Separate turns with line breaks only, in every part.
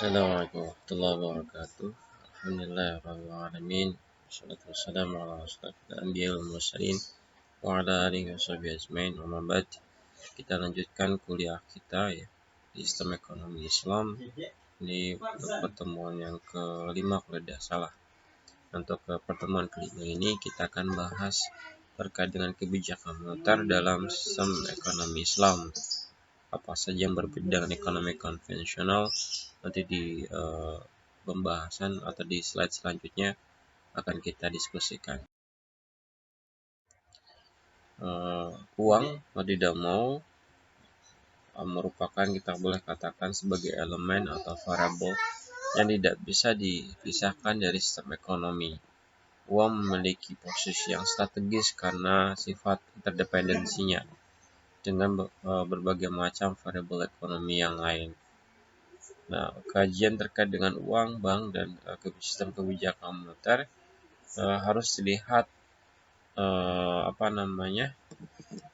Assalamualaikum warahmatullahi wabarakatuh. Alhamdulillahirrahmanirrahim. Wassalatu wassalamu ala asyrafil anbiya wal mursalin wa ala alihi washabihi ajmain. Amma ba'd. Kita lanjutkan kuliah kita ya di Sistem Ekonomi Islam. Ini untuk pertemuan yang kelima kalau tidak salah. Untuk pertemuan kelima ini kita akan bahas terkait dengan kebijakan moneter dalam sistem ekonomi Islam. Apa saja yang berbeda dengan ekonomi konvensional, nanti di pembahasan atau di slide selanjutnya akan kita diskusikan. Uang mau tidak mau merupakan, kita boleh katakan, sebagai elemen atau variabel yang tidak bisa dipisahkan dari sistem ekonomi. Uang memiliki posisi yang strategis karena sifat interdependensinya dengan berbagai macam variabel ekonomi yang lain. Nah, kajian terkait dengan uang, bank, dan sistem kebijakan moneter harus dilihat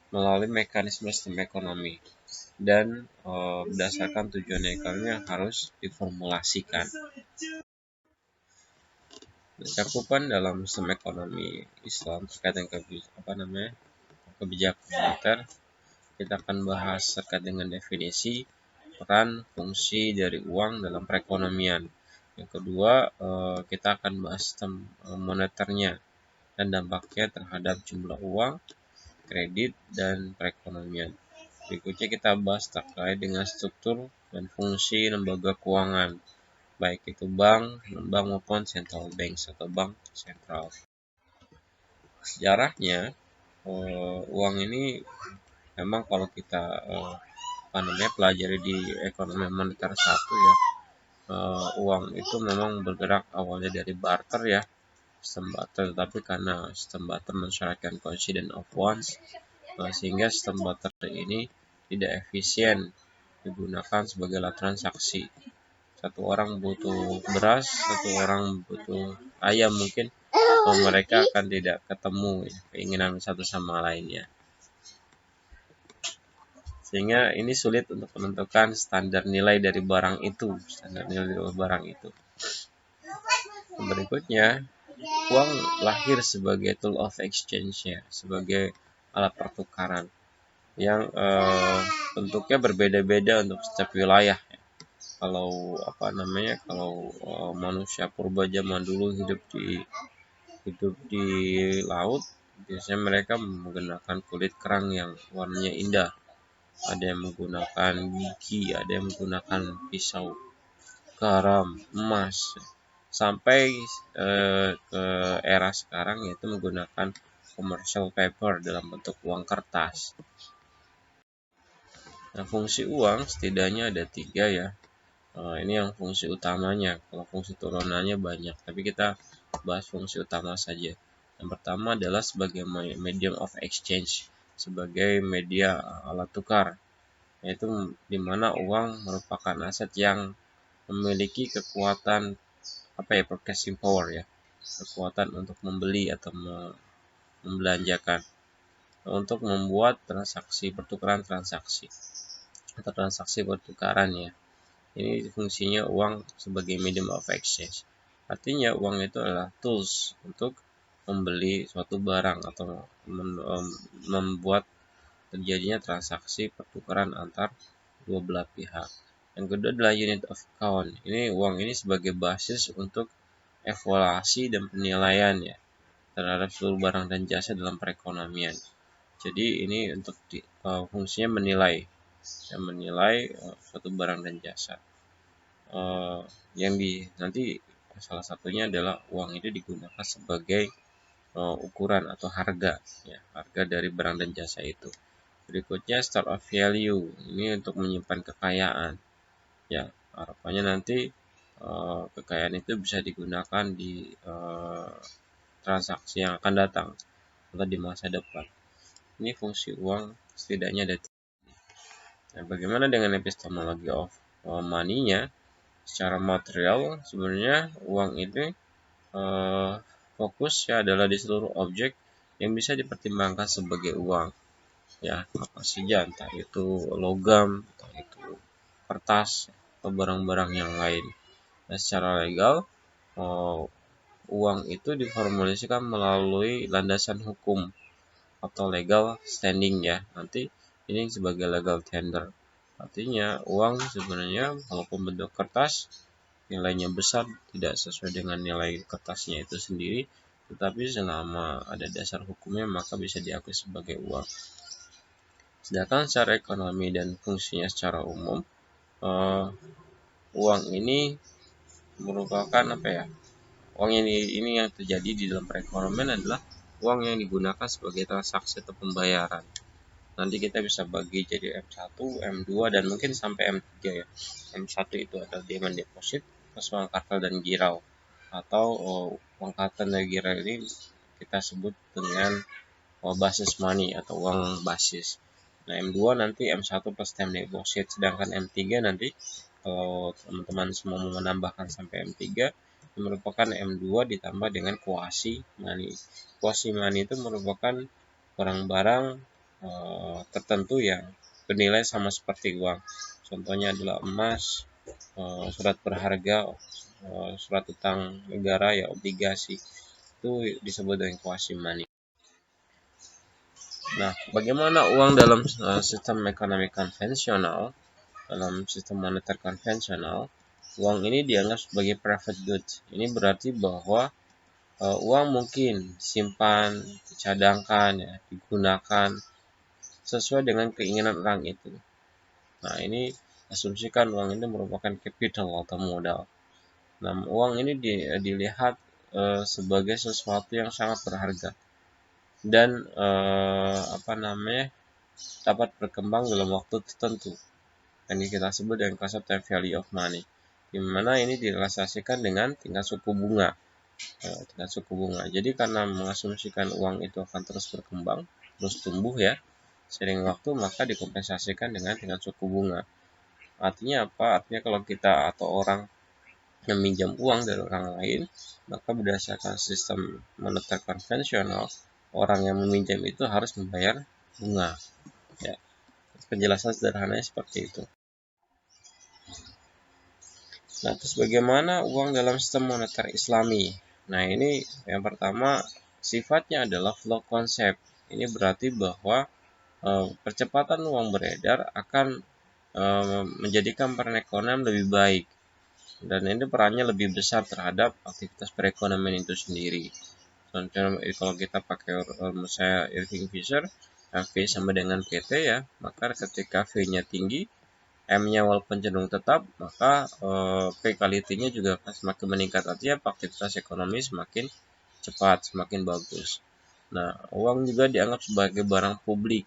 melalui mekanisme sistem ekonomi dan berdasarkan tujuan ekonomi yang harus diformulasikan. Cakupan dalam sistem ekonomi Islam terkait dengan kebijakan moneter, kita akan bahas terkait dengan definisi, peran, fungsi dari uang dalam perekonomian. Yang kedua, kita akan bahas sistem moneternya dan dampaknya terhadap jumlah uang, kredit, dan perekonomian. Berikutnya kita bahas terkait dengan struktur dan fungsi lembaga keuangan, baik itu bank maupun central banks atau bank sentral. Sejarahnya, uang ini memang kalau kita pelajari di ekonomi moneter 1 ya, uang itu memang bergerak awalnya dari barter ya, sistem barter, tapi karena sistem barter mensyaratkan coincidence of wants, sehingga sistem barter ini tidak efisien digunakan sebagai alat transaksi. Satu orang butuh beras, satu orang butuh ayam, mungkin mereka akan tidak ketemu keinginan satu sama lainnya, sehingga ini sulit untuk menentukan standar nilai dari barang itu. Berikutnya, uang lahir sebagai tool of exchange ya, sebagai alat pertukaran yang bentuknya berbeda-beda untuk setiap wilayah. Kalau manusia purba zaman dulu hidup di laut, biasanya mereka menggunakan kulit kerang yang warnanya indah. Ada yang menggunakan gigi, ada yang menggunakan pisau, garam, emas, sampai ke era sekarang, yaitu menggunakan commercial paper dalam bentuk uang kertas. Nah, fungsi uang setidaknya ada 3 ya. Ini yang fungsi utamanya. Kalau fungsi turunannya banyak, tapi kita bahas fungsi utama saja. Yang pertama adalah sebagai medium of exchange, sebagai media alat tukar, yaitu di mana uang merupakan aset yang memiliki kekuatan purchasing power ya, kekuatan untuk membeli atau membelanjakan, untuk membuat pertukaran transaksi pertukaran ya. Ini fungsinya uang sebagai medium of exchange. Artinya uang itu adalah tools untuk membeli suatu barang atau membuat terjadinya transaksi pertukaran antar dua belah pihak. Yang kedua adalah unit of account. Ini uang ini sebagai basis untuk evaluasi dan penilaian ya terhadap seluruh barang dan jasa dalam perekonomian. Jadi ini untuk fungsinya menilai suatu barang dan jasa. Nanti salah satunya adalah uang itu digunakan sebagai ukuran atau harga dari barang dan jasa itu. Berikutnya store of value, ini untuk menyimpan kekayaan ya, harapannya nanti kekayaan itu bisa digunakan di transaksi yang akan datang atau di masa depan. Ini fungsi uang setidaknya ada 3. Nah, bagaimana dengan epistemology of money-nya? Secara material, sebenarnya uang itu fokusnya adalah di seluruh objek yang bisa dipertimbangkan sebagai uang ya, apa saja, entah itu logam, entah itu kertas, atau barang-barang yang lain. Nah, secara legal uang itu diformulasikan melalui landasan hukum atau legal standing ya. Nanti ini sebagai legal tender. Artinya uang sebenarnya walaupun bentuk kertas nilainya besar tidak sesuai dengan nilai kertasnya itu sendiri, tetapi selama ada dasar hukumnya maka bisa diakui sebagai uang. Sedangkan secara ekonomi dan fungsinya secara umum, uang ini merupakan apa ya? Uang ini yang terjadi di dalam perekonomian adalah uang yang digunakan sebagai transaksi atau pembayaran. Nanti kita bisa bagi jadi M1, M2, dan mungkin sampai M3 ya. M1 itu adalah demand deposit, plus uang kartal dan girau. Atau uang kartal dan girau ini kita sebut dengan basis money atau uang basis. Nah, M2 nanti M1 plus time deposit, sedangkan M3 nanti kalau teman-teman semua mau menambahkan sampai M3 merupakan M2 ditambah dengan quasi money. Quasi money itu merupakan barang-barang tertentu yang bernilai sama seperti uang. Contohnya adalah emas, surat berharga, surat utang negara ya, obligasi. Itu disebut dengan quasi money. Nah, bagaimana uang dalam sistem ekonomi konvensional, dalam sistem moneter konvensional, uang ini dianggap sebagai private goods. Ini berarti bahwa uang mungkin simpan, dicadangkan, ya, digunakan sesuai dengan keinginan orang itu. Nah, ini asumsikan uang ini merupakan capital atau modal. Nah, uang ini dilihat sebagai sesuatu yang sangat berharga dan dapat berkembang dalam waktu tertentu. Ini kita sebut dengan konsep time value of money, di mana ini direlasikan dengan tingkat suku bunga. Jadi karena mengasumsikan uang itu akan terus berkembang, terus tumbuh ya, sering waktu, maka dikompensasikan dengan tingkat suku bunga. Artinya apa? Artinya kalau kita atau orang meminjam uang dari orang lain, maka berdasarkan sistem moneter konvensional, orang yang meminjam itu harus membayar bunga. Ya, penjelasan sederhananya seperti itu. Nah, terus bagaimana uang dalam sistem moneter Islami? Nah, ini yang pertama sifatnya adalah flow concept. Ini berarti bahwa percepatan uang beredar akan menjadikan perekonomian lebih baik, dan ini perannya lebih besar terhadap aktivitas perekonomian itu sendiri. Contohnya kalau kita pakai rumus saya Irving Fisher, V sama dengan PT ya, maka ketika V-nya tinggi, M-nya walaupun cenderung tetap, maka P kali T-nya juga akan semakin meningkat. Artinya aktivitas ekonomi semakin cepat, semakin bagus. Nah, uang juga dianggap sebagai barang publik.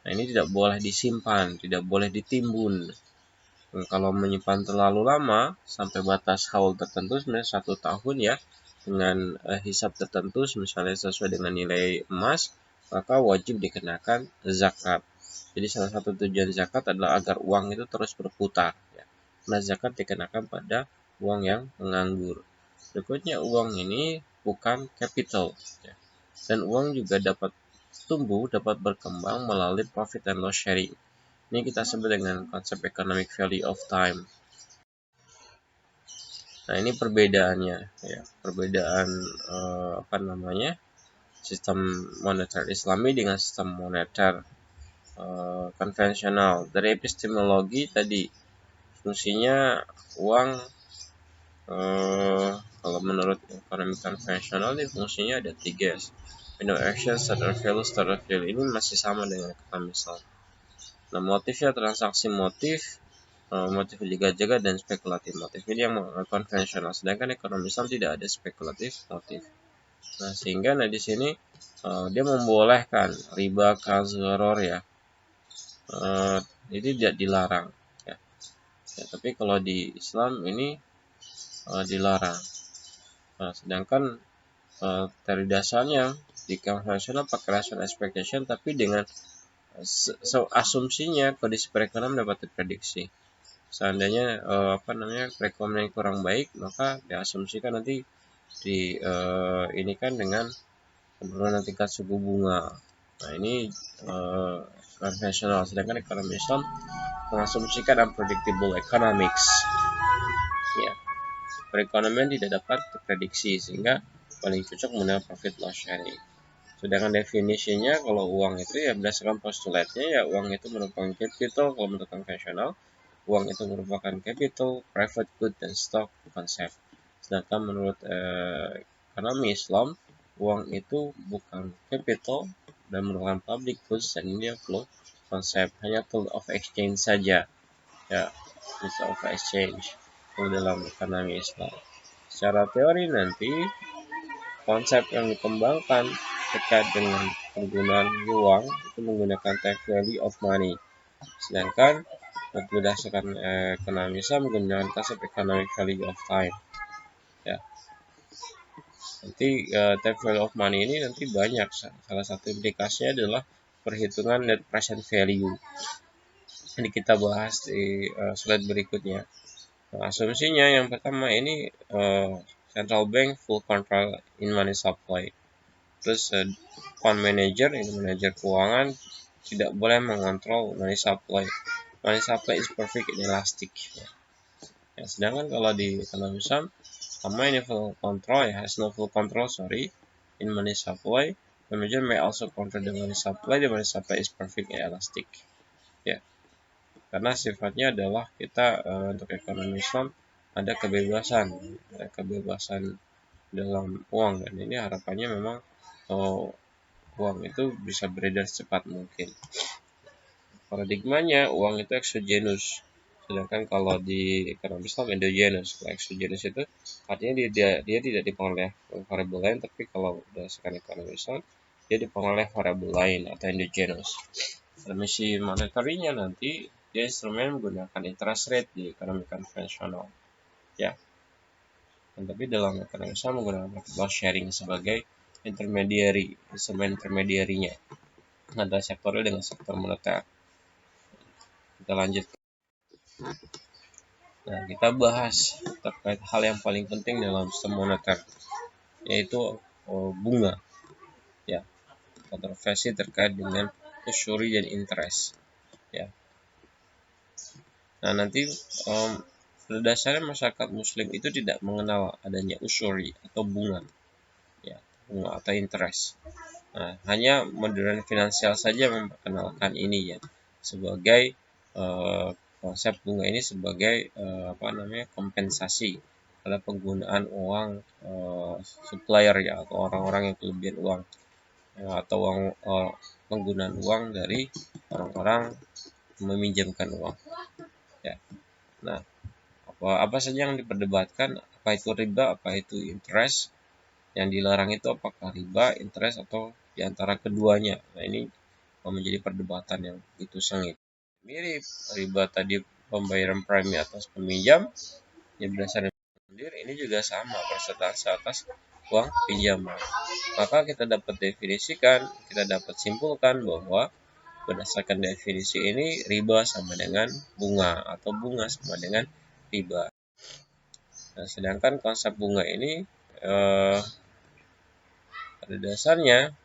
Nah, ini tidak boleh disimpan, tidak boleh ditimbun. Kalau menyimpan terlalu lama sampai batas haul tertentu, sebenarnya 1 tahun ya, dengan hisab tertentu, misalnya sesuai dengan nilai emas, maka wajib dikenakan zakat. Jadi salah satu tujuan zakat adalah agar uang itu terus berputar. Ya. Nah, zakat dikenakan pada uang yang menganggur. Berikutnya, uang ini bukan capital. Ya. Dan uang juga dapat tumbuh, dapat berkembang melalui profit and loss sharing. Ini kita sebut dengan konsep economic value of time. Nah, ini perbedaannya ya, perbedaan sistem moneter Islami dengan sistem moneter konvensional. Dari epistemologi tadi fungsinya uang kalau menurut ekonomi konvensional ini fungsinya ada 3. Action, starter value ini masih sama dengan ekonomi Islam. Nah, motifnya transaksi motif jaga-jaga dan spekulatif motif. Ini yang konvensional. Sedangkan ekonomi Islam tidak ada spekulatif motif. Nah, sehingga di sini dia membolehkan riba kazoror ya. Ini tidak dilarang. Ya. Tapi kalau di Islam ini dilarang. Nah, sedangkan teori dasarnya di konvensional pakai rational expectation, tapi dengan asumsinya kondisi perekonomian dapat diprediksi. Seandainya perekonomian kurang baik, maka diasumsikan nanti ini kan dengan penurunan tingkat suku bunga. Nah, ini konvensional, sedangkan ekonomi Islam mengasumsikan unpredictable economics. Ya, perekonomian tidak dapat diprediksi sehingga paling cocok menggunakan profit loss sharing. Sedangkan definisinya kalau uang itu ya berdasarkan postulatnya ya uang itu merupakan capital kalau menurut konvensional, uang itu merupakan capital, private good dan stock konsep. Sedangkan menurut ekonomi Islam, uang itu bukan capital dan merupakan public goods dan ini flow konsep, hanya tool of exchange saja. Ya, tool of exchange kalau dalam ekonomi Islam. Secara teori nanti konsep yang dikembangkan terkait dengan penggunaan uang itu menggunakan time value of money. Sedangkan berdasarkan ekonomi Islam menggunakan konsep economic value of time. Ya, nanti time value of money ini nanti banyak. Salah satu implikasinya adalah perhitungan net present value. Ini kita bahas di slide berikutnya. Nah, asumsinya yang pertama ini central bank full control in money supply. Terus fund manager, ini manajer keuangan, tidak boleh mengontrol money supply. Money supply is perfect and elastic. Ya, sedangkan kalau di ekonomi Islam, sama ini full control ya, has no full control in money supply. Manager may also control the money supply. The money supply is perfect and elastic. Ya, karena sifatnya adalah kita untuk ekonomi Islam ada kebebasan dalam uang dan ini harapannya memang uang itu bisa beredar secepat mungkin. Paradigmanya uang itu exogenous, sedangkan kalau di ekonomi Islam endogenous. Kalau exogenous itu artinya dia tidak dipengaruhi oleh variabel lain, tapi kalau berdasarkan ekonomi Islam dia dipengaruhi oleh variabel lain atau endogenous. Emisi monetarnya nanti dia instrumen menggunakan interest rate di ekonomi konvensional. Ya. Dan tapi dalam ekonomi Islam menggunakan loss sharing sebagai instrumen intermediarinya antara sektor real dengan sektor moneter. Kita lanjut. Nah, kita bahas terkait hal yang paling penting dalam sistem moneter, yaitu bunga. Ya, kontroversi terkait dengan usury dan interest. Ya. Nah, nanti pada dasarnya masyarakat Muslim itu tidak mengenal adanya usury atau bunga, ya, bunga atau interest. Nah, hanya modern finansial saja memperkenalkan ini ya sebagai konsep bunga ini sebagai kompensasi pada penggunaan uang supplier ya atau orang-orang yang kelebihan uang atau penggunaan uang dari orang-orang meminjamkan uang. Ya. Nah, apa saja yang diperdebatkan, apa itu riba, apa itu interest. Yang dilarang itu apakah riba, interest atau diantara keduanya. Nah, ini menjadi perdebatan yang itu sengit. Mirip riba tadi pembayaran premi atas peminjam, ya berdasarkan sendiri ini juga sama persentase atas uang pinjaman. Maka kita dapat definisikan, kita dapat simpulkan bahwa berdasarkan definisi ini riba sama dengan bunga atau bunga sama dengan riba. Nah, sedangkan konsep bunga ini pada dasarnya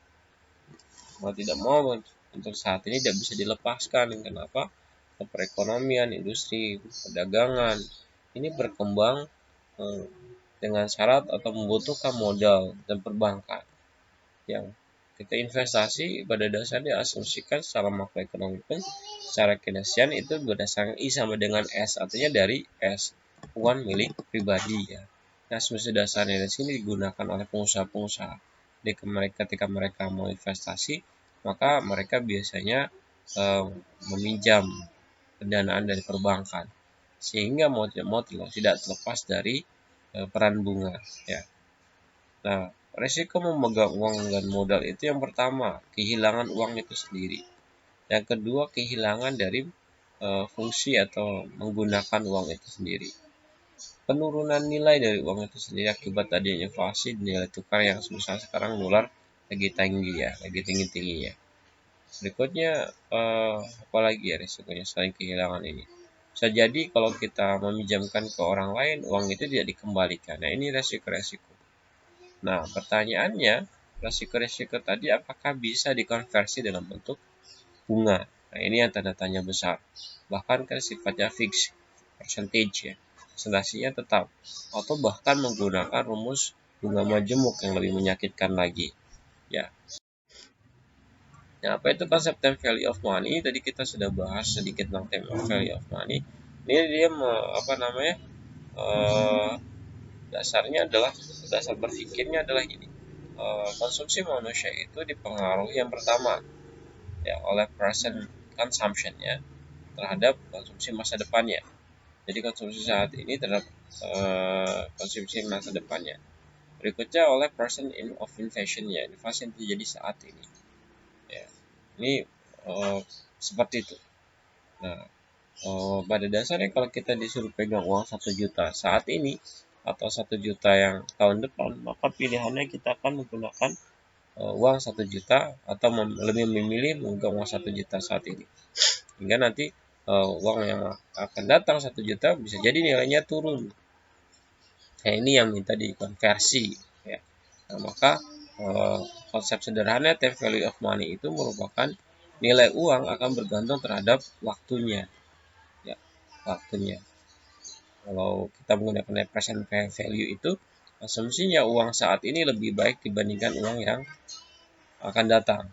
mau tidak mau untuk saat ini tidak bisa dilepaskan. Kenapa? Perekonomian, industri, perdagangan ini berkembang dengan syarat atau membutuhkan modal dan perbankan. Yang kita investasi pada dasarnya asumsikan secara makroekonomi pun secara kinesian itu berdasarkan I sama dengan S, artinya dari S, uang milik pribadi ya. Nah, asumsi dasarnya di sini digunakan oleh pengusaha-pengusaha. Ketika mereka mau investasi, maka mereka biasanya meminjam pendanaan dari perbankan, sehingga mau tidak terlepas dari peran bunga. Ya. Nah, resiko memegang uang dan modal itu yang pertama kehilangan uang itu sendiri. Yang kedua kehilangan dari fungsi atau menggunakan uang itu sendiri. Penurunan nilai dari uang itu sendiri akibat adanya inflasi nilai tukar yang sebesar sekarang dolar lagi tinggi-tingginya. Berikutnya apalagi ya risikonya selain kehilangan ini. Bisa jadi kalau kita meminjamkan ke orang lain uang itu tidak dikembalikan. Nah, ini resiko-resiko. Nah, pertanyaannya resiko-resiko tadi apakah bisa dikonversi dalam bentuk bunga? Nah, ini yang tanda tanya besar. Bahkan kan sifatnya fix, percentage ya. Presentasinya tetap, atau bahkan menggunakan rumus bunga majemuk yang lebih menyakitkan lagi. Ya. Nah, apa itu konsep time value of money? Tadi kita sudah bahas sedikit tentang time value of money. Ini dia apa namanya? Dasarnya adalah dasar berpikirnya adalah ini. Konsumsi manusia itu dipengaruhi yang pertama ya oleh present consumption ya terhadap konsumsi masa depannya. Jadi konsumsi saat ini terhadap konsumsi masa depannya. Berikutnya oleh present of inflation ya, inflasi yang terjadi saat ini. Ya, ini seperti itu. Nah, pada dasarnya kalau kita disuruh pegang uang 1 juta saat ini atau 1 juta yang tahun depan, maka pilihannya kita akan menggunakan uang 1 juta atau lebih memilih memegang uang 1 juta saat ini. Hingga nanti uang yang akan datang 1 juta bisa jadi nilainya turun. Nah, ini yang minta dikonversi ya. Nah, maka konsep sederhana time value of money itu merupakan nilai uang akan bergantung terhadap waktunya. Ya, waktunya. Kalau kita menggunakan present value itu asumsinya uang saat ini lebih baik dibandingkan uang yang akan datang.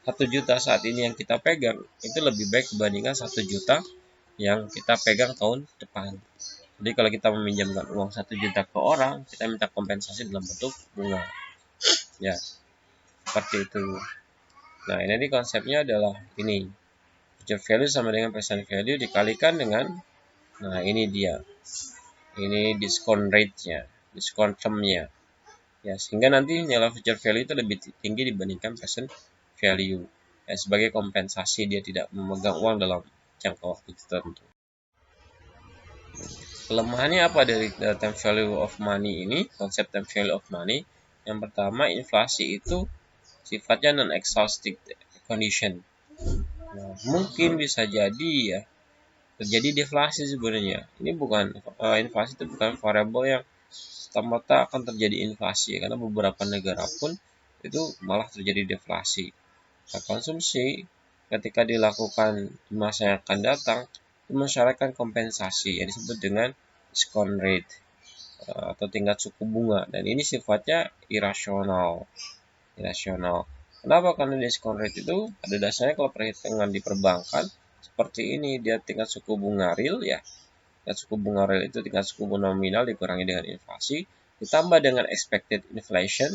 1 juta saat ini yang kita pegang itu lebih baik dibandingkan 1 juta yang kita pegang tahun depan. Jadi kalau kita meminjamkan uang 1 juta ke orang, kita minta kompensasi dalam bentuk bunga. Ya, seperti itu. Nah, ini konsepnya adalah ini. Future value sama dengan present value dikalikan dengan, nah ini dia. Ini discount rate-nya, discount term-nya. Ya, sehingga nanti nilai future value itu lebih tinggi dibandingkan present value. Ya, sebagai kompensasi dia tidak memegang uang dalam jangka waktu tertentu. Kelemahannya apa dari time value of money ini, konsep time value of money? Yang pertama, inflasi itu sifatnya non-exhaustive condition. Nah, mungkin bisa jadi ya terjadi deflasi sebenarnya. Ini bukan inflasi itu bukan variabel yang semata akan terjadi inflasi karena beberapa negara pun itu malah terjadi deflasi. Nah, konsumsi ketika dilakukan di masa yang akan datang itu mensyaratkan kompensasi yang disebut dengan discount rate atau tingkat suku bunga, dan ini sifatnya irasional. Kenapa? Karena discount rate itu pada dasarnya kalau perhitungan di perbankan seperti ini, dia tingkat suku bunga real ya. Tingkat suku bunga real itu tingkat suku bunga nominal dikurangi dengan inflasi ditambah dengan expected inflation.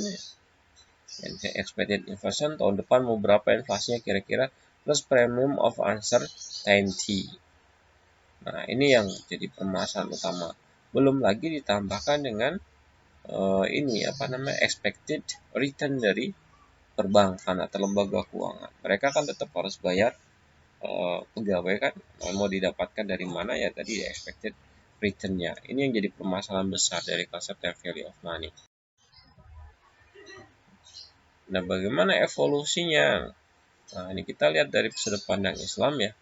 Expected inflation tahun depan mau berapa inflasinya kira-kira, plus premium of uncertainty. Nah, ini yang jadi permasalahan utama. Belum lagi ditambahkan dengan ini apa namanya expected return dari perbankan atau lembaga keuangan. Mereka kan tetap harus bayar pegawai kan, mau didapatkan dari mana ya tadi expected return-nya. Ini yang jadi permasalahan besar dari konsep time value of money. Nah, bagaimana evolusinya? Nah, ini kita lihat dari sudut pandang Islam ya,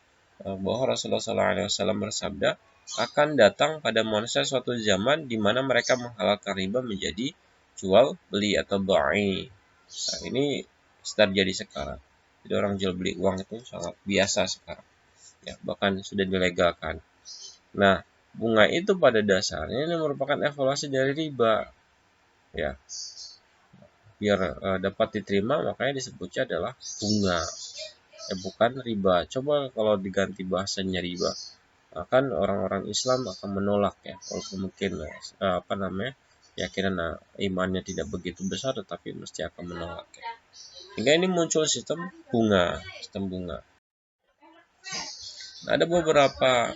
bahwa Rasulullah SAW bersabda, akan datang pada manusia suatu zaman di mana mereka menghalalkan riba menjadi jual beli atau ba'i. Nah, ini terjadi sekarang. Jadi orang jual beli uang itu sangat biasa sekarang. Ya, bahkan sudah dilegalkan. Nah, bunga itu pada dasarnya ini merupakan evaluasi dari riba. Ya, biar dapat diterima makanya disebutnya adalah bunga. Bukan riba. Coba kalau diganti bahasanya riba, akan orang-orang Islam akan menolak ya, walaupun mungkin apa namanya keyakinan imannya tidak begitu besar, tetapi mesti akan menolak ya. Hingga ini muncul sistem bunga. Nah, ada beberapa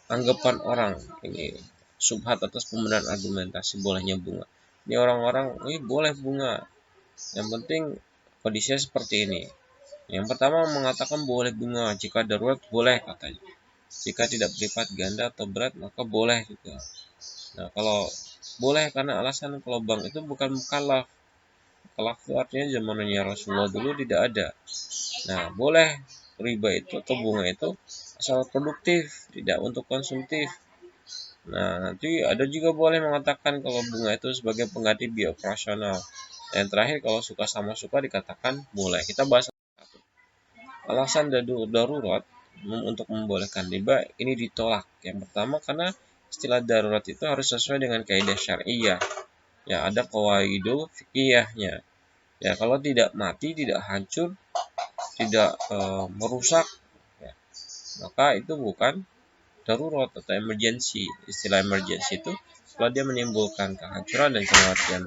anggapan orang ini subhat atas pembenaran argumentasi bolehnya bunga. Ini orang-orang, ini boleh bunga. Yang penting kondisinya seperti ini. Yang pertama mengatakan boleh bunga jika darurat, boleh katanya. Jika tidak berlipat ganda atau berat maka boleh juga. Nah, kalau boleh karena alasan kalau bank itu bukan mukallaf. Mukallaf itu artinya zamannya Rasulullah dulu tidak ada. Nah, boleh riba itu atau bunga itu asal produktif, tidak untuk konsumtif. Nah, nanti ada juga boleh mengatakan kalau bunga itu sebagai pengganti biaya operasional. Dan terakhir kalau suka sama suka dikatakan boleh. Kita bahas satu. alasan darurat untuk membolehkan riba ini ditolak. Yang pertama karena istilah darurat itu harus sesuai dengan kaidah syariah. Ya, ada qawaidul fikihnya. Ya, kalau tidak mati, tidak hancur, tidak merusak, ya, maka itu bukan darurat atau emergency. Istilah emergency itu kalau dia menimbulkan kehancuran dan kematian.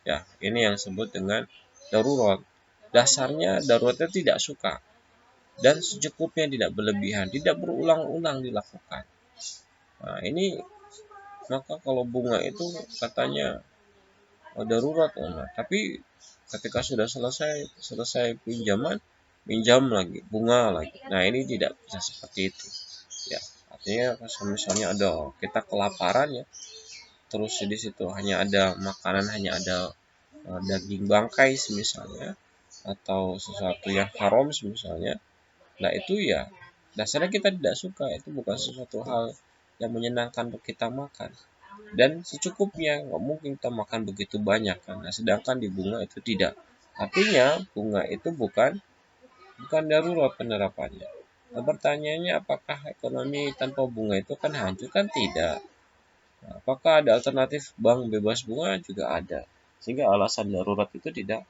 Ya, ini yang disebut dengan darurat. Dasarnya daruratnya tidak suka dan secukupnya, tidak berlebihan, tidak berulang-ulang dilakukan. Nah, ini maka kalau bunga itu katanya darurat, tapi ketika sudah selesai pinjaman, pinjam lagi, bunga lagi. Nah, ini tidak bisa seperti itu. Ya, artinya misalnya ada kita kelaparan ya, terus di situ hanya ada makanan, hanya ada daging bangkai misalnya, atau sesuatu yang haram misalnya. Nah, itu ya dasarnya kita tidak suka, itu bukan sesuatu hal yang menyenangkan untuk kita makan. Dan secukupnya, nggak mungkin kita makan begitu banyak kan. Nah, sedangkan di bunga itu tidak. Artinya bunga itu bukan darurat penerapannya. Nah, pertanyaannya apakah ekonomi tanpa bunga itu kan hancur? Kan tidak. Nah, apakah ada alternatif bank bebas bunga? Juga ada. Sehingga alasan darurat itu tidak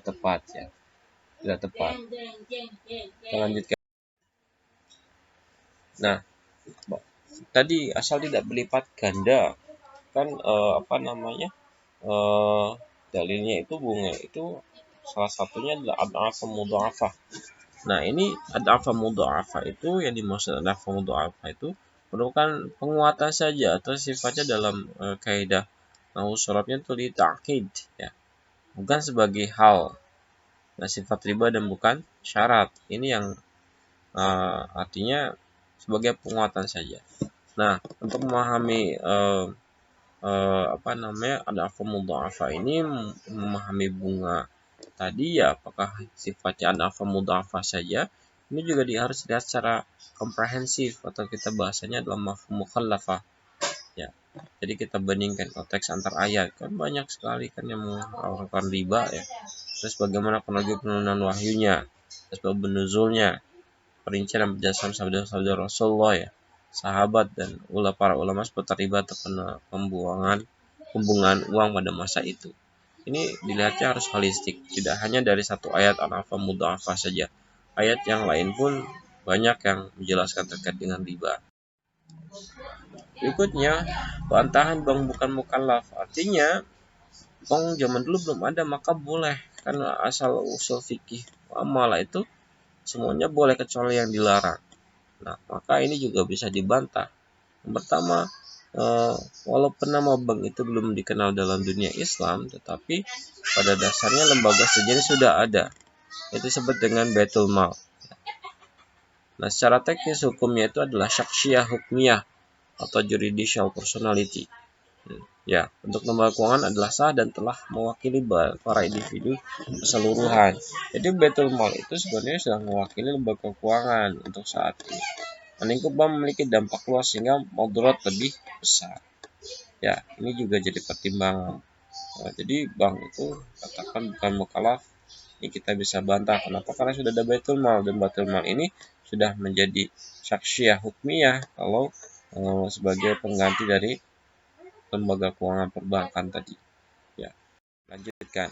tepat ya. Tidak tepat. Kita lanjutkan. Nah, tadi asal tidak berlipat ganda kan dalilnya itu bunga itu salah satunya adalah ad'afa mudha'afah. Nah, ini ad'afa mudha'afah itu yang dimaksud ad'afa mudha'afah itu merupakan penguatan saja atau sifatnya dalam kaidah surabnya itu li ta'kid ya. Bukan sebagai hal. Nah, sifat riba dan bukan syarat. Ini yang artinya sebagai penguatan saja. Nah, untuk memahami ada mudha'afa ini, memahami bunga tadi ya, apakah sifatnya ada mudha'afa saja, ini juga harus dilihat secara komprehensif atau kita bahasanya adalah mafhum mukhallafah ya. Jadi kita bandingkan konteks antar ayat, kan banyak sekali kan yang melakukan riba ya. Terus bagaimana kronologi penurunan wahyunya, terus bab nuzulnya, perincian dan penjelasan sabda-sabda Rasulullah ya, sahabat dan para ulama seputar riba atau pembuangan uang pada masa itu. Ini dilihatnya harus holistik, tidak hanya dari satu ayat an-afa mudha'afa saja. Ayat yang lain pun banyak yang menjelaskan terkait dengan riba. Berikutnya, bantahan bank bukan mukallaf. Artinya, bank zaman dulu belum ada maka boleh. Karena asal usul fikih muamalah itu semuanya boleh kecuali yang dilarang. Nah, maka ini juga bisa dibantah. Yang pertama, walaupun nama bank itu belum dikenal dalam dunia Islam, tetapi pada dasarnya lembaga sejenis sudah ada. Itu disebut dengan Baitul Mal. Nah, secara teknis hukumnya itu adalah syakhsiyah hukmiyah atau judicial personality. Ya, untuk lembaga keuangan adalah sah dan telah mewakili para individu keseluruhan. Jadi Baitul Mal itu sebenarnya sudah mewakili lembaga keuangan untuk saat ini. Lingkup bank memiliki dampak luas sehingga mudarat lebih besar. Ya, ini juga jadi pertimbangan. Nah, jadi bank itu katakan bukan mukallaf, ini kita bisa bantah. Kenapa? Karena sudah ada Baitul Mal, dan Baitul Mal ini sudah menjadi syakhsiyah hukmiyah kalau sebagai pengganti dari lembaga keuangan perbankan tadi. Ya, lanjutkan.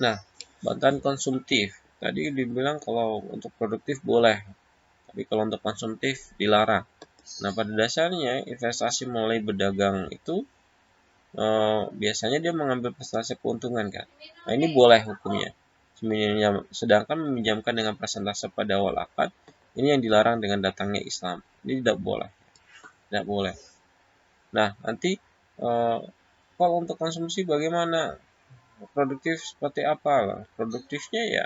Nah, bantahan konsumtif. Tadi dibilang kalau untuk produktif boleh, tapi kalau untuk konsumtif dilarang. Nah, pada dasarnya investasi mulai berdagang itu biasanya dia mengambil persentase keuntungan kan. Nah, ini boleh hukumnya. Sedangkan meminjamkan dengan persentase pada awal akad, ini yang dilarang dengan datangnya Islam. Ini tidak boleh. Tidak boleh. Nah, nanti kalau untuk konsumsi bagaimana? Produktif seperti apa? Produktifnya ya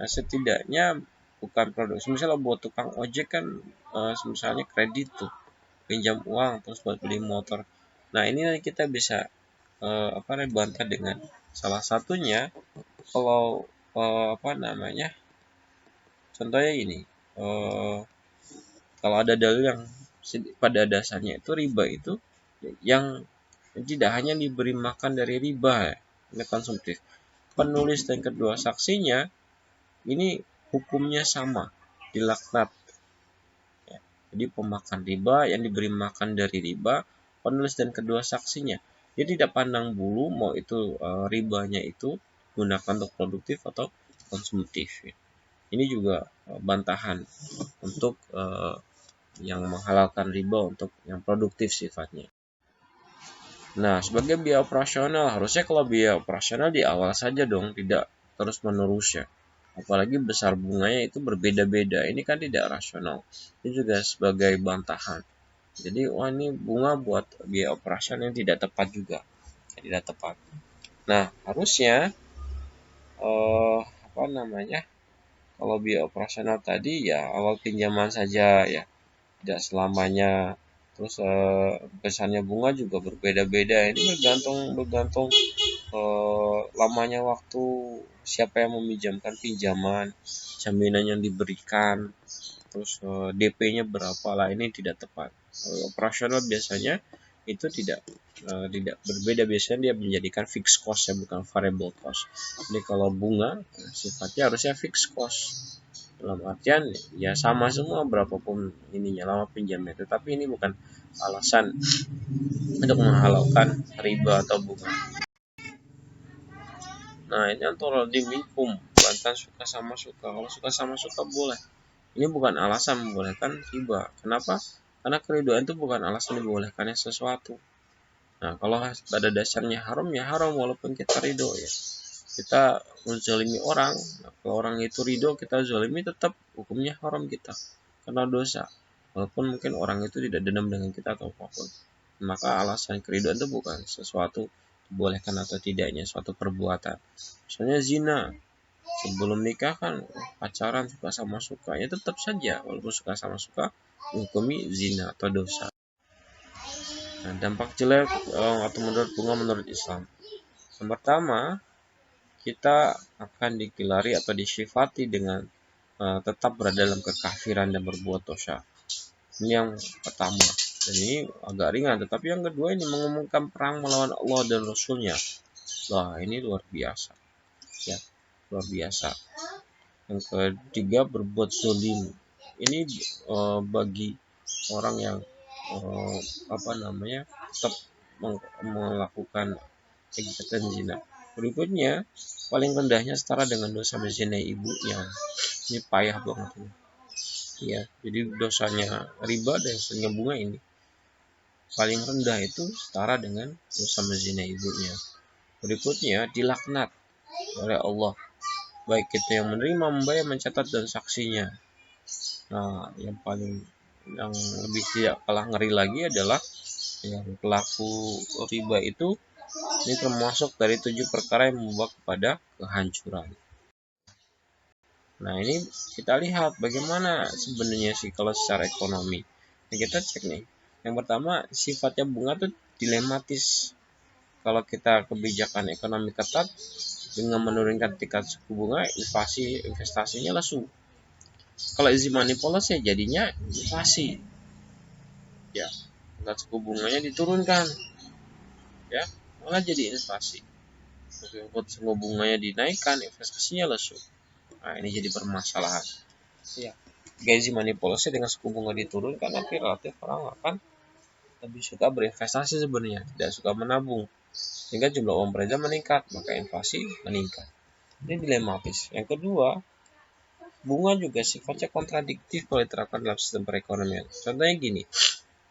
setidaknya bukan produksi. Misalnya buat tukang ojek kan misalnya kredit tuh, pinjam uang terus buat beli motor. Nah, ini kita bisa bantah dengan salah satunya kalau contohnya ini, kalau ada dalil yang pada dasarnya itu riba itu yang tidak hanya diberi makan dari riba, ini konsumtif. Penulis dan kedua saksinya ini hukumnya sama, dilaknat. Ya. Jadi pemakan riba yang diberi makan dari riba, penulis dan kedua saksinya. Dia tidak pandang bulu mau itu ribanya itu gunakan untuk produktif atau konsumtif. Ya. Ini juga bantahan untuk yang menghalalkan riba untuk yang produktif sifatnya. Nah, sebagai biaya operasional, harusnya kalau biaya operasional di awal saja dong, tidak terus menerus ya. Apalagi besar bunganya itu berbeda-beda, ini kan tidak rasional. Ini juga sebagai bantahan. Jadi, wah ini bunga buat biaya operasional yang tidak tepat juga. Tidak tepat. Nah, harusnya, apa namanya, kalau biaya operasional tadi ya awal pinjaman saja ya. Tidak selamanya, terus besarnya bunga juga berbeda-beda, ini bergantung lamanya waktu, siapa yang meminjamkan pinjaman, jaminan yang diberikan, terus DP-nya berapa lah, ini tidak tepat. Operasional biasanya itu tidak berbeda, biasanya dia menjadikan fixed cost ya, bukan variable cost. Jadi kalau bunga sifatnya harusnya fixed cost, dalam artian ya sama semua berapapun ininya lama pinjamnya, tetapi ini bukan alasan untuk menghalalkan riba atau bunga. Nah, ini antara dimingkum bantahan suka sama suka. Kalau suka sama suka boleh, ini bukan alasan membolehkan riba. Kenapa? Karena keriduan itu bukan alasan dibolehkannya sesuatu. Nah, kalau pada dasarnya haram ya haram, walaupun kita ridho ya. Kita menzalimi orang, nah, kalau orang itu ridho kita zalimi, tetap hukumnya haram kita, karena dosa. Walaupun mungkin orang itu tidak dendam dengan kita atau apapun. Maka alasan keriduan itu bukan sesuatu dibolehkan atau tidaknya suatu perbuatan. Misalnya zina, sebelum nikah kan pacaran suka sama suka, ya tetap saja walaupun suka sama suka dihukumi zina atau dosa. Nah, dampak jelek atau menurut bunga menurut Islam. Yang pertama, kita akan digelari atau disifati dengan tetap berada dalam kekafiran dan berbuat dosa. Ini yang pertama. Dan ini agak ringan. Tetapi yang kedua, ini mengumumkan perang melawan Allah dan Rasulnya. Wah, ini luar biasa. Ya, luar biasa. Yang ketiga, berbuat zalim. Ini bagi orang yang tetap melakukan kegiatan zina. Berikutnya, paling rendahnya setara dengan dosa menzinai ibunya. Ini payah banget ini. Ya, jadi dosanya riba dan dosanya bunga ini paling rendah itu setara dengan dosa menzinai ibunya. Berikutnya, dilaknat oleh Allah, baik itu yang menerima, membayar, mencatat, dan saksinya. Nah, yang lebih tidak kalah ngeri lagi adalah yang pelaku riba itu, ini termasuk dari 7 perkara yang membawa kepada kehancuran. Nah, ini kita lihat bagaimana sebenarnya sih kalau secara ekonomi. Nah, kita cek nih. Yang pertama, sifatnya bunga tuh dilematis. Kalau kita kebijakan ekonomi ketat dengan menurunkan tingkat suku bunga, investasinya lesu. Kalau easy money policy jadinya inflasi. Ya, tingkat suku bunganya diturunkan. Ya, malah jadi inflasi. Tingkat suku bunganya dinaikkan, investasinya lesu. Nah, ini jadi permasalahan. Ya, easy money policy dengan suku bunga diturunkan, tapi relatif orang akan lebih suka berinvestasi sebenarnya, tidak suka menabung, sehingga jumlah uang beredar meningkat, maka inflasi meningkat. Ini dilematis. Yang kedua, bunga juga sifatnya kontradiktif kalau diterapkan dalam sistem perekonomian. Contohnya gini,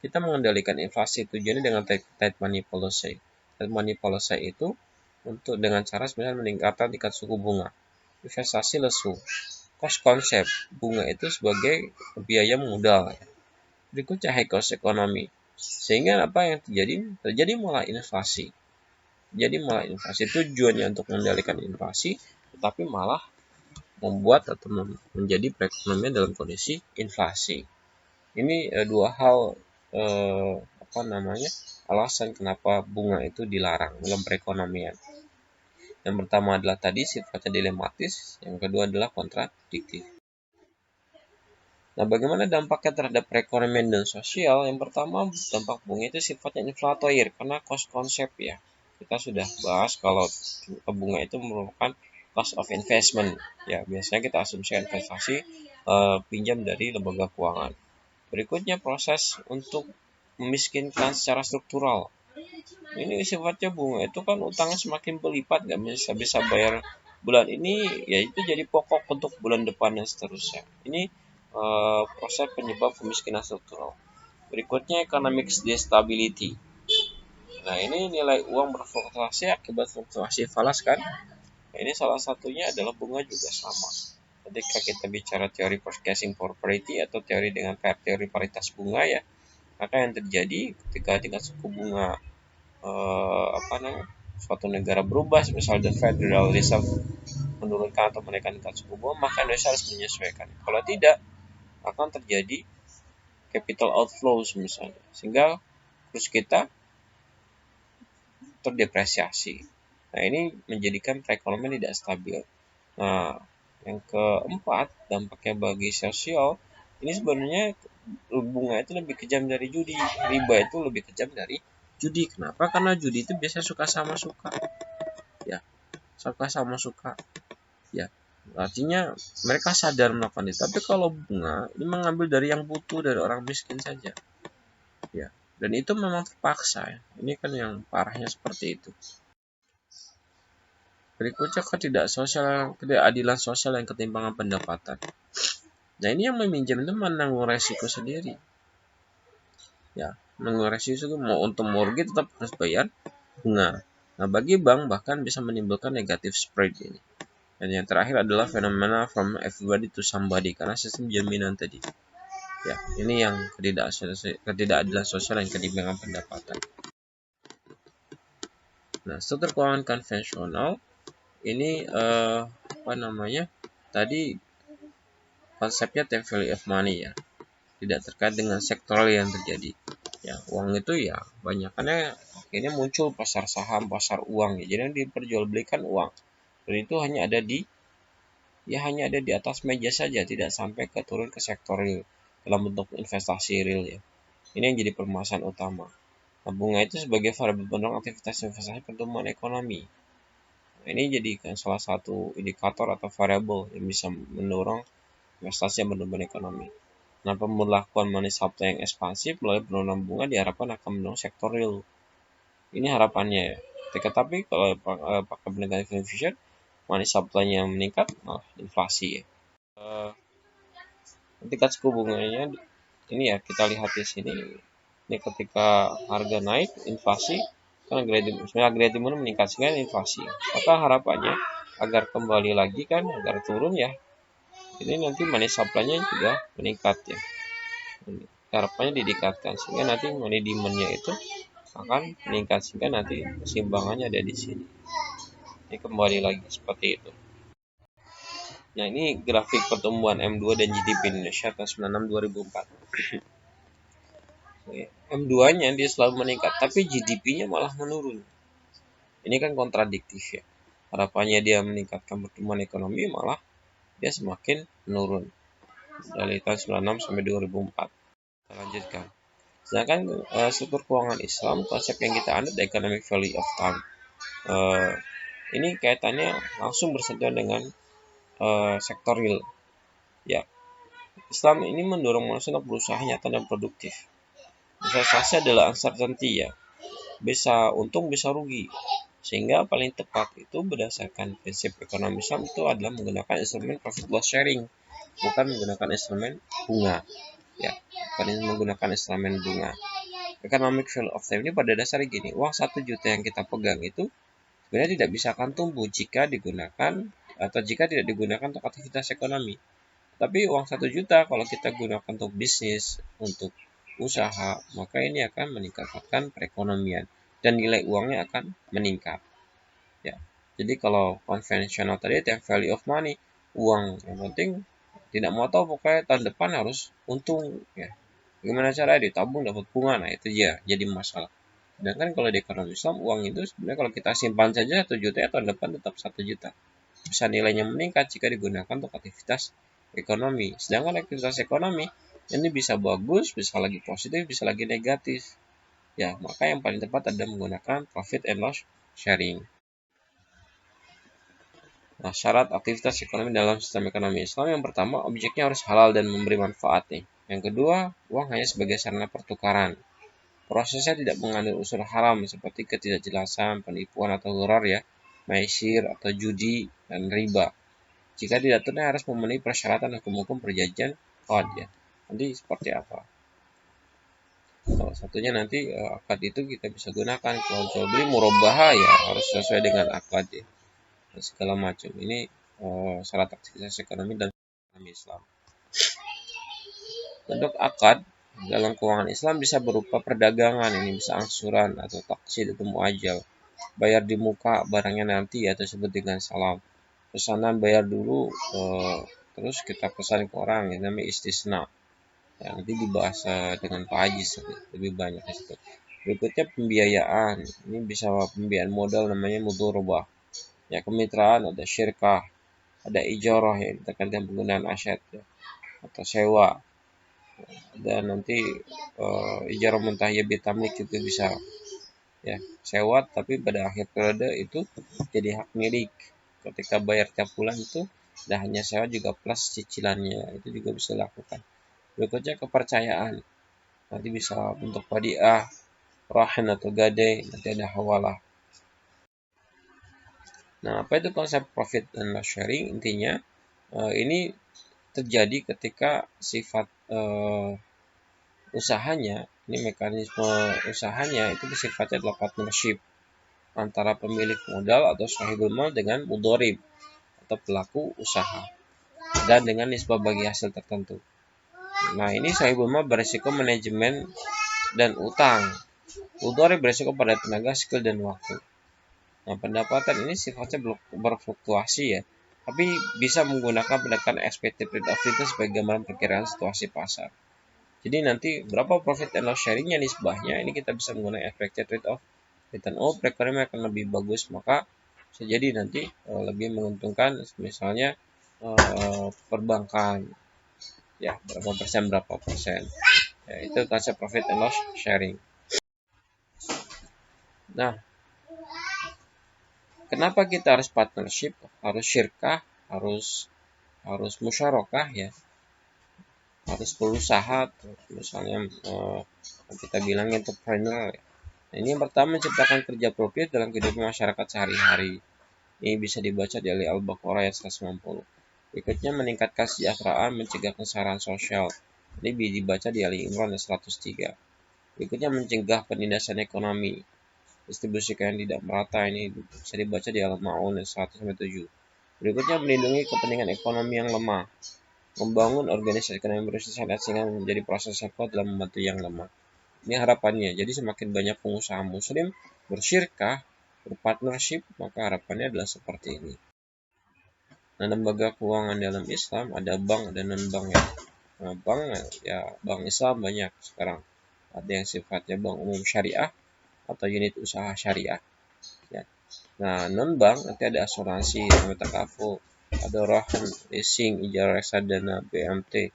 kita mengendalikan inflasi tujuannya dengan tight money policy. Tight money policy itu untuk dengan cara sebenarnya meningkatkan tingkat suku bunga. Investasi lesu. Cost konsep bunga itu sebagai biaya modal. Berikutnya high cost ekonomi. Sehingga apa yang terjadi? Terjadi malah inflasi. Tujuannya untuk mengendalikan inflasi, tetapi malah membuat atau menjadi perekonomian dalam kondisi inflasi. Ini dua hal alasan kenapa bunga itu dilarang dalam perekonomian. Yang pertama adalah tadi sifatnya dilematis, yang kedua adalah kontradiktif. Nah, bagaimana dampaknya terhadap perekonomian dan sosial? Yang pertama, dampak bunga itu sifatnya inflatoir karena cost konsep ya. Kita sudah bahas kalau bunga itu merupakan cost of investment. Ya, biasanya kita asumsikan investasi pinjam dari lembaga keuangan. Berikutnya proses untuk memiskinkan secara struktural. Ini sifatnya bunga itu kan utangnya semakin berlipat, nggak bisa bayar bulan ini, ya itu jadi pokok untuk bulan depan dan seterusnya. Ini proses penyebab kemiskinan struktural. Berikutnya economic stability. Nah, ini nilai uang berfluktuasi akibat fluktuasi falas kan. Nah, ini salah satunya adalah bunga juga sama. Ketika kita bicara teori purchasing power parity atau teori dengan teori paritas bunga ya, maka yang terjadi ketika tingkat suku bunga suatu negara berubah, misalnya the Federal Reserve menurunkan atau menaikkan tingkat suku bunga, maka Indonesia harus menyesuaikan. Kalau tidak, akan terjadi capital outflows misalnya, sehingga kurs kita terdepresiasi. Nah, ini menjadikan perekonomian tidak stabil. Nah, yang keempat, dampaknya bagi sosial, ini sebenarnya bunga itu lebih kejam dari judi, riba itu lebih kejam dari judi. Kenapa? Karena judi itu biasanya suka sama suka, ya, suka sama suka, ya. Artinya mereka sadar melakukan itu. Tapi kalau bunga ini mengambil dari yang butuh, dari orang miskin saja, ya. Dan itu memang terpaksa, ya. Ini kan yang parahnya seperti itu. Berikutnya ketidakadilan sosial dan ketimpangan pendapatan. Nah, ini yang meminjam itu menanggung resiko sendiri. Ya, menanggung resiko mau untuk mortgage tetap harus bayar bunga. Nah, bagi bank bahkan bisa menimbulkan negatif spread ini. Dan yang terakhir adalah fenomena from everybody to somebody karena sistem jaminan tadi. Ya, ini yang ketidakadilan sosial dan ketimpangan pendapatan. Nah, struktur keuangan konvensional ini tadi konsepnya time value of money ya, tidak terkait dengan sektoral yang terjadi. Ya, uang itu ya banyakannya akhirnya muncul pasar saham, pasar uang ya. Jadi yang diperjualbelikan uang. Dan itu hanya ada di atas meja saja, tidak sampai turun ke sektor real dalam bentuk investasi real ya. Ini yang jadi permasalahan utama. Nah, bunga itu sebagai variabel pendorong aktivitas investasi pertumbuhan ekonomi. Nah, ini jadikan salah satu indikator atau variabel yang bisa mendorong investasi yang pertumbuhan ekonomi. Nah, pemberlakuan money supply yang ekspansif melalui penurunan bunga diharapkan akan mendorong sektor real. Ini harapannya ya. Tapi kalau pakai pendekatan inflation, money supply-nya meningkat, malah inflasi ya. Tingkat suku bunganya ini ya kita lihat di sini. Ini ketika harga naik, inflasi kan agregat meningkat sehingga inflasi. Maka harapannya agar kembali lagi kan, agar turun ya. Ini nanti money supply-nya juga meningkat ya. Harapannya didekatkan sehingga nanti money demand-nya itu akan meningkat sehingga nanti keseimbangannya ada di sini. Ini kembali lagi seperti itu. Nah, ini grafik pertumbuhan M2 dan GDP Indonesia tahun 96-2004. M2-nya dia selalu meningkat, tapi GDP-nya malah menurun. Ini kan kontradiktif ya. Harapannya dia meningkatkan pertumbuhan ekonomi, malah dia semakin menurun. Dari tahun 96 sampai 2004. Kita lanjutkan. Sedangkan struktur keuangan Islam, konsep yang kita anut economic value of time. Ini kaitannya langsung bersentuhan dengan sektor real. Ya, Islam ini mendorong manusia untuk berusaha nyata dan produktif. Investasi adalah uncertainty ya, bisa untung bisa rugi, sehingga paling tepat itu berdasarkan prinsip ekonomi Islam itu adalah menggunakan instrumen profit loss sharing, bukan menggunakan instrumen bunga ya, bukan menggunakan instrumen bunga. Economic value of time ini pada dasarnya gini, uang 1 juta yang kita pegang itu sebenarnya tidak bisa akan tumbuh jika digunakan atau jika tidak digunakan untuk aktivitas ekonomi. Tapi uang 1 juta kalau kita gunakan untuk bisnis, untuk usaha, maka ini akan meningkatkan perekonomian dan nilai uangnya akan meningkat. Ya. Jadi kalau konvensional tadi yang value of money, uang yang penting tidak mau tahu pokoknya tahun depan harus untung ya. Gimana cara ditabung dapat bunga, nah itu ya jadi masalah. Sedangkan kalau di ekonomi Islam, uang itu sebenarnya kalau kita simpan saja 1 juta ya tahun depan tetap 1 juta. Bisa nilainya meningkat jika digunakan untuk aktivitas ekonomi. Sedangkan aktivitas ekonomi ini bisa bagus, bisa lagi positif, bisa lagi negatif. Ya, maka yang paling tepat adalah menggunakan profit and loss sharing. Nah, syarat aktivitas ekonomi dalam sistem ekonomi Islam yang pertama, objeknya harus halal dan memberi manfaat nih. Yang kedua, uang hanya sebagai sarana pertukaran. Prosesnya tidak mengandung unsur haram seperti ketidakjelasan, penipuan atau gharar ya, maisir atau judi dan riba. Jika tidak tunai harus memenuhi persyaratan hukum-hukum perjanjian qad ya. Nanti seperti apa? Salah satunya nanti akad itu kita bisa gunakan kalau jual beli murabaha ya harus sesuai dengan akad ya. Dan segala macam. Ini syarat aktivitas ekonomi dan ekonomi Islam. Bentuk akad dalam keuangan Islam bisa berupa perdagangan, ini bisa angsuran atau taksid atau muajal. Bayar di muka barangnya nanti atau sebut dengan salam. Pesanan bayar dulu, terus kita pesan ke orang, ini namanya istisna. Ya, nanti dibahas dengan Pak Haji lebih banyak di situ. Berikutnya pembiayaan, ini bisa pembiayaan modal namanya mudharabah. Ya, kemitraan ada syirkah, ada ijarah ya terkait dengan penggunaan aset ya, atau sewa. Dan nanti ijarah muntahiyah bitamlik itu bisa ya sewa tapi pada akhir periode itu jadi hak milik. Ketika bayar tiap bulan itu tidak hanya sewa juga plus cicilannya, itu juga bisa dilakukan. Berikutnya kepercayaan, nanti bisa bentuk wadiah, rahin atau gade, nanti ada hawalah. Nah, apa itu konsep profit and loss sharing? Intinya ini terjadi ketika sifat usahanya, ini mekanisme usahanya itu sifatnya adalah partnership antara pemilik modal atau sahibul mal dengan mudharib atau pelaku usaha dan dengan nisbah bagi hasil tertentu. Nah, ini sahibul mal berisiko manajemen dan utang. Mudharib berisiko pada tenaga, skill dan waktu. Nah, pendapatan ini sifatnya berfluktuasi ya, tapi bisa menggunakan pendekatan expected rate of return sebagai gambaran perkiraan situasi pasar. Jadi nanti berapa profit and loss sharingnya nisbahnya, ini kita bisa menggunakan expected rate of return. Oh, perekonomian akan lebih bagus, maka bisa jadi nanti lebih menguntungkan misalnya perbankan ya, berapa persen ya, itu konsep profit and loss sharing. Nah, kenapa kita harus partnership, harus syirkah, harus musyarakah ya, harus berusaha, misalnya kita bilang entrepreneur ya. Nah, ini yang pertama menciptakan kerja profit dalam kehidupan masyarakat sehari-hari. Ini bisa dibaca di Al-Baqarah ayat 190. Berikutnya meningkatkan kesejahteraan, mencegah kesengsaraan sosial. Ini dibaca di Ali Imran ayat 103. Berikutnya mencegah penindasan ekonomi, distribusi yang tidak merata, ini bisa dibaca di Al-Ma'un ayat 107. Berikutnya melindungi kepentingan ekonomi yang lemah, membangun organisasi ekonomi bersyariat sehingga menjadi proses yang kuat dalam membantu yang lemah. Ini harapannya. Jadi semakin banyak pengusaha muslim bersyirkah, berpartnership, maka harapannya adalah seperti ini. Nah, lembaga keuangan dalam Islam ada bank dan non-bank ya. Nah, bank ya, bank Islam banyak sekarang. Ada yang sifatnya bank umum syariah atau unit usaha syariah. Ya. Nah, non-bank nanti ada asuransi, namanya takaful, ada rahan, leasing, ijarah reksadana, BMT,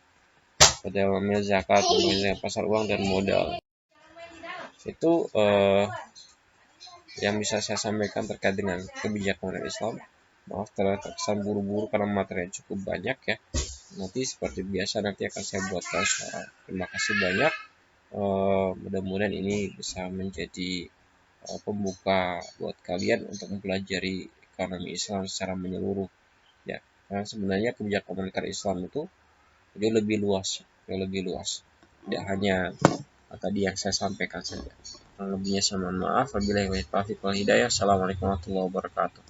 ada namanya zakat, namanya pasar uang dan modal. Itu yang bisa saya sampaikan terkait dengan kebijakan Islam. Maaf terkesan buru-buru karena materi yang cukup banyak ya. Nanti seperti biasa nanti akan saya buatkan soal. Terima kasih banyak. Mudah-mudahan ini bisa menjadi pembuka buat kalian untuk mempelajari ekonomi Islam secara menyeluruh ya. Karena sebenarnya kebijakan moneter Islam itu jauh lebih luas, tidak hanya tadi yang saya sampaikan saja. Lebihnya saya mohon maaf. Wabillahi taufiq wal hidayah. Assalamualaikum warahmatullahi wabarakatuh.